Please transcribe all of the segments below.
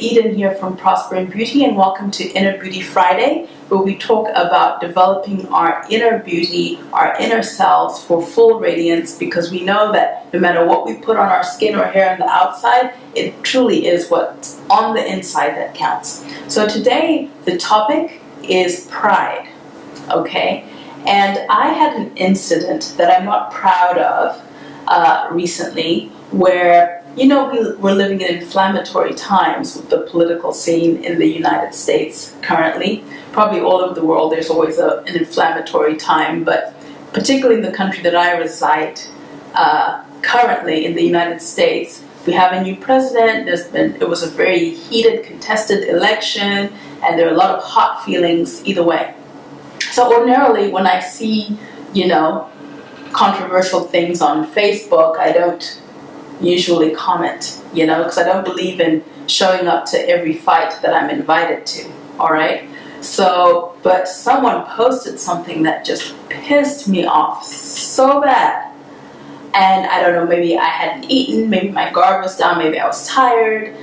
Eden here from Prosper Beauty, and welcome to Inner Beauty Friday, where we talk about developing our inner beauty, our inner selves for full radiance, because we know that no matter what we put on our skin or hair on the outside, it truly is what's on the inside that counts. So today the topic is pride, okay? And I had an incident that I'm not proud of recently, where we're living in inflammatory times with the political scene in the United States currently. Probably all over the world there's always an inflammatory time, but particularly in the country that I reside, currently in the United States, we have a new president. It was a very heated, contested election, and there are a lot of hot feelings either way. So ordinarily when I see, controversial things on Facebook, I don't usually comment, because I don't believe in showing up to every fight that I'm invited to, alright? So, but someone posted something that just pissed me off so bad. And I don't know, maybe I hadn't eaten, maybe my guard was down, maybe I was tired,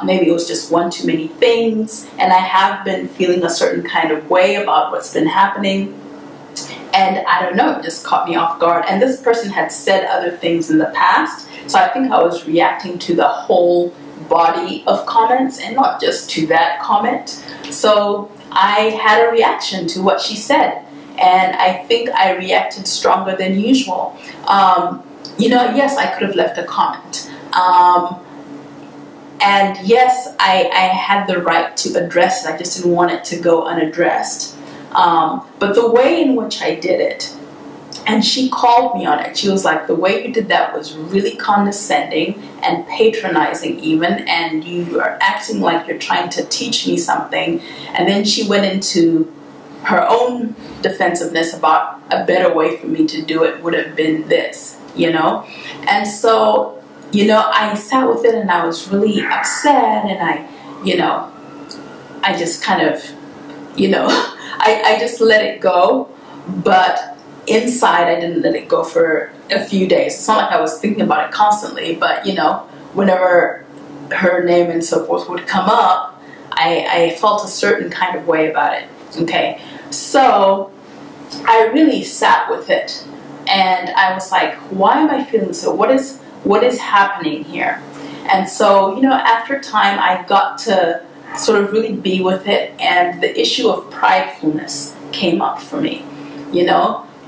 maybe it was just one too many things, and I have been feeling a certain kind of way about what's been happening. And I don't know, it just caught me off guard. And this person had said other things in the past, so I think I was reacting to the whole body of comments and not just to that comment. So I had a reaction to what she said, and I think I reacted stronger than usual. Yes, I could have left a comment. And yes, I had the right to address it. I just didn't want it to go unaddressed. But the way in which I did it, and she called me on it, she was like, the way you did that was really condescending and patronizing even, and you are acting like you're trying to teach me something. And then she went into her own defensiveness about a better way for me to do it would have been this, And so, I sat with it and I was really upset, and I just kind of, I just let it go, but inside I didn't let it go for a few days. It's not like I was thinking about it constantly, but whenever her name and so forth would come up, I felt a certain kind of way about it. Okay, so I really sat with it, and I was like, why am I feeling so? What is happening here? And so after time I got to sort of really be with it, and the issue of pridefulness came up for me,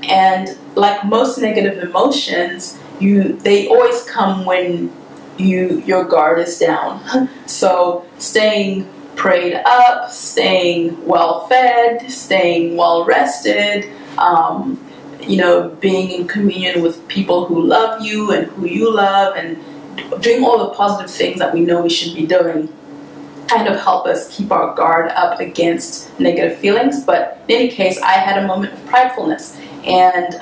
and like most negative emotions, they always come when your guard is down. So staying prayed up, staying well fed, staying well rested, being in communion with people who love you and who you love, and doing all the positive things that we know we should be doing kind of help us keep our guard up against negative feelings. But in any case, I had a moment of pridefulness and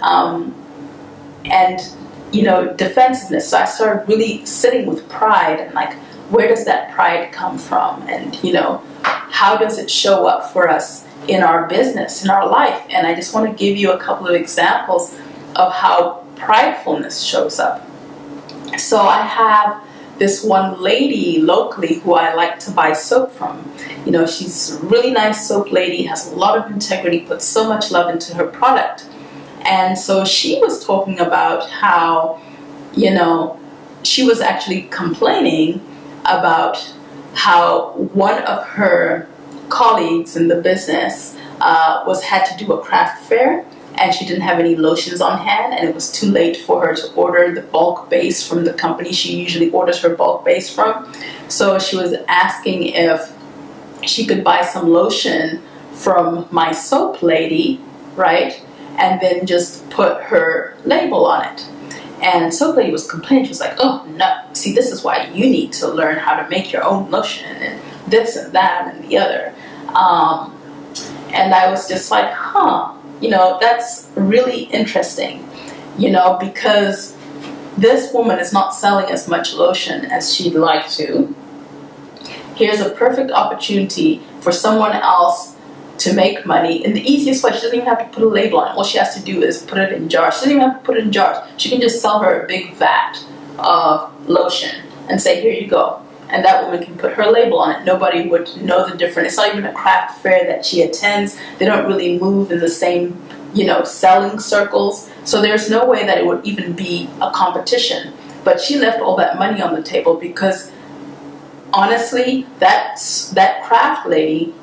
defensiveness. So I started really sitting with pride and like, where does that pride come from? And how does it show up for us in our business, in our life? And I just want to give you a couple of examples of how pridefulness shows up. So I have this one lady locally who I like to buy soap from. She's a really nice soap lady, has a lot of integrity, puts so much love into her product. And so she was talking about how, she was actually complaining about how one of her colleagues in the business had to do a craft fair, and she didn't have any lotions on hand, and it was too late for her to order the bulk base from the company she usually orders her bulk base from. So she was asking if she could buy some lotion from my soap lady, right, and then just put her label on it. And soap lady was complaining. She was like, oh no, see, this is why you need to learn how to make your own lotion, and this and that and the other. And I was just like, that's really interesting, because this woman is not selling as much lotion as she'd like to. Here's a perfect opportunity for someone else to make money in the easiest way. She doesn't even have to put a label on it. All she has to do is put it in jars. She doesn't even have to put it in jars. She can just sell her a big vat of lotion and say, here you go. and that woman can put her label on it. Nobody would know the difference. It's not even a craft fair that she attends. They don't really move in the same, selling circles. So there's no way that it would even be a competition. But she left all that money on the table because honestly, that craft lady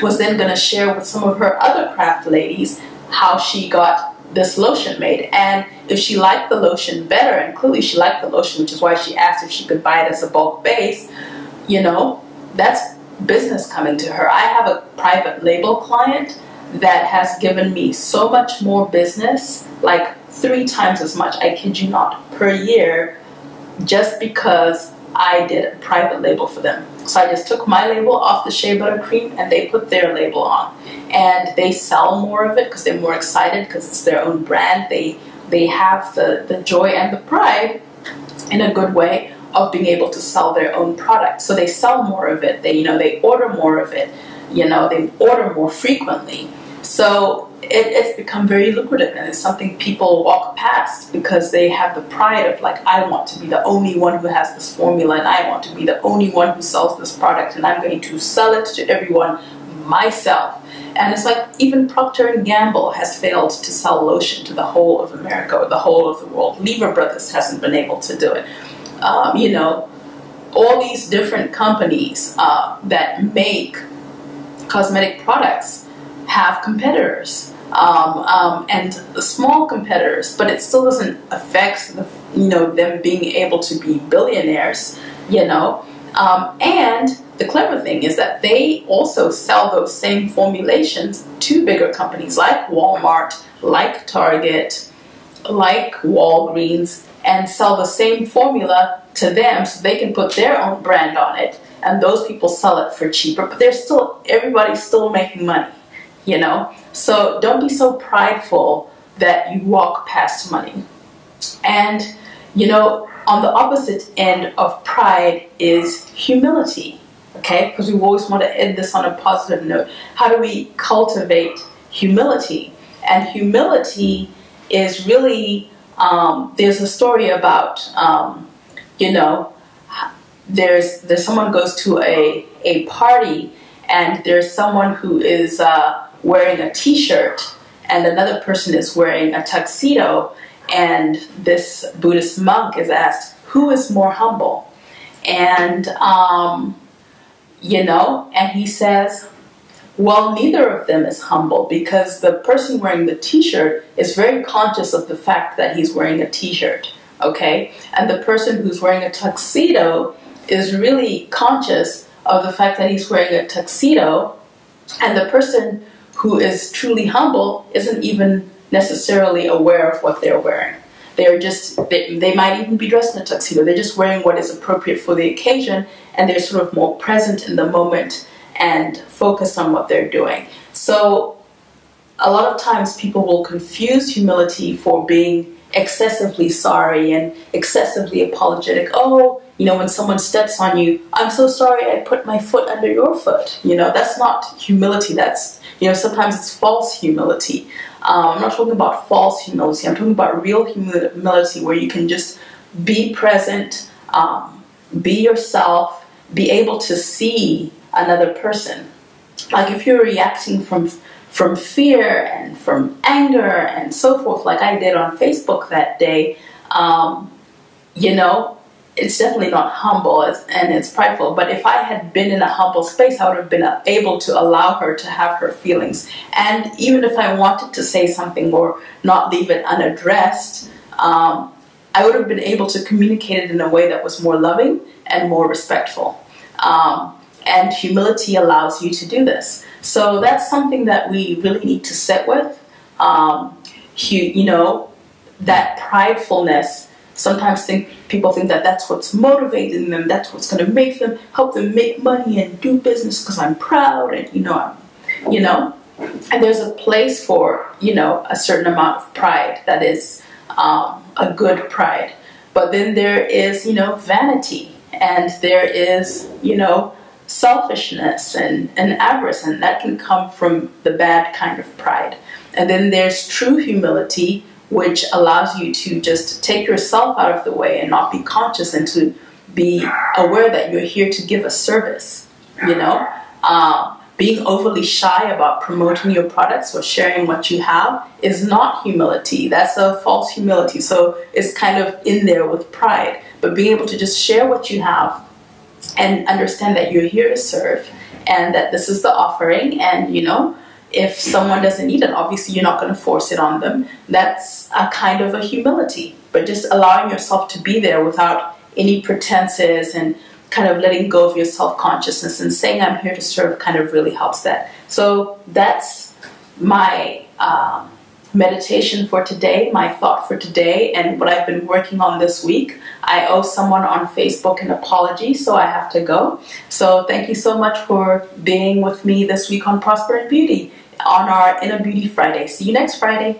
was then going to share with some of her other craft ladies how she got this lotion made. And if she liked the lotion better, and clearly she liked the lotion, which is why she asked if she could buy it as a bulk base, that's business coming to her. I have a private label client that has given me so much more business, like 3 times as much, I kid you not, per year, just because I did a private label for them. So I just took my label off the shea butter cream and they put their label on. And they sell more of it because they're more excited because it's their own brand. They have the joy and the pride, in a good way, of being able to sell their own product. So they sell more of it. They order more of it. They order more frequently. So it's become very lucrative, and it's something people walk past because they have the pride of, like, I want to be the only one who has this formula, and I want to be the only one who sells this product, and I'm going to sell it to everyone myself. And it's like even Procter & Gamble has failed to sell lotion to the whole of America or the whole of the world. Lever Brothers hasn't been able to do it. All these different companies that make cosmetic products have competitors, and the small competitors, but it still doesn't affect them being able to be billionaires, and the clever thing is that they also sell those same formulations to bigger companies like Walmart, like Target, like Walgreens, and sell the same formula to them so they can put their own brand on it, and those people sell it for cheaper, but everybody's still making money. So don't be so prideful that you walk past money. And, on the opposite end of pride is humility, okay? Because we always want to end this on a positive note. How do we cultivate humility? And humility is really, there's a story about, there's someone goes to a party, and there's someone who is wearing a t-shirt and another person is wearing a tuxedo, and this Buddhist monk is asked, who is more humble? And and he says, well, neither of them is humble, because the person wearing the t-shirt is very conscious of the fact that he's wearing a t-shirt, okay? And the person who's wearing a tuxedo is really conscious of the fact that he's wearing a tuxedo, and the person who is truly humble isn't even necessarily aware of what they're wearing. They might even be dressed in a tuxedo. They're just wearing what is appropriate for the occasion, and they're sort of more present in the moment and focused on what they're doing. So a lot of times people will confuse humility for being excessively sorry and excessively apologetic. Oh, when someone steps on you, I'm so sorry I put my foot under your foot. That's not humility. That's, sometimes it's false humility. I'm not talking about false humility. I'm talking about real humility, where you can just be present, be yourself, be able to see another person. Like if you're reacting from fear and from anger and so forth, like I did on Facebook that day, it's definitely not humble, and it's prideful. But if I had been in a humble space, I would have been able to allow her to have her feelings. And even if I wanted to say something or not leave it unaddressed, I would have been able to communicate it in a way that was more loving and more respectful. And humility allows you to do this. So that's something that we really need to sit with. That pridefulness. Sometimes people think that that's what's motivating them, that's what's going to help them make money and do business because I'm proud, and and there's a place for a certain amount of pride that is a good pride, but then there is vanity, and there is selfishness and avarice, and that can come from the bad kind of pride. And then there's true humility, which allows you to just take yourself out of the way and not be conscious, and to be aware that you're here to give a service, you know. Being overly shy about promoting your products or sharing what you have is not humility. That's a false humility. So it's kind of in there with pride. But being able to just share what you have and understand that you're here to serve and that this is the offering, and, you know, if someone doesn't need it, obviously you're not going to force it on them. That's a kind of a humility. But just allowing yourself to be there without any pretenses and kind of letting go of your self-consciousness and saying I'm here to serve kind of really helps that. So that's my meditation for today, my thought for today, and what I've been working on this week. I owe someone on Facebook an apology, so I have to go. So thank you so much for being with me this week on Prosper and Beauty on our Inner Beauty Friday. See you next Friday.